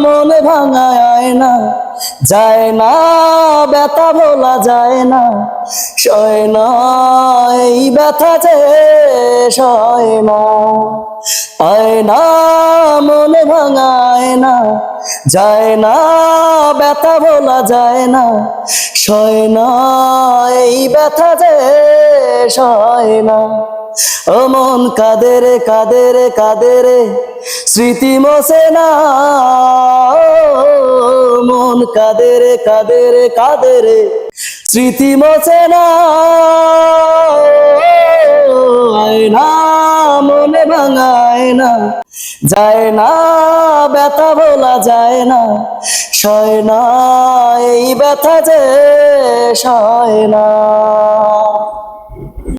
মনে ভাঙায় না, যায় না ব্যথা ভোলা যায় না, সয় না এই ব্যথা যে সয় না। আয় না মনে ভাঙায় না, যায় না ব্যথা ভোলা যায় না, সয় না এই ব্যথা যে সয় না। ও মন কাঁদে রে কাঁদে রে কাঁদে রে, স্মৃতি মোছে না। ও মন কাঁদে রে কাঁদে রে কাঁদে রে, স্মৃতি মোছে না। আয় না মনে ভাঙায় না, যায় না ব্যথা ভোলা যায় না, সয় না এই ব্যথা যে সয় না।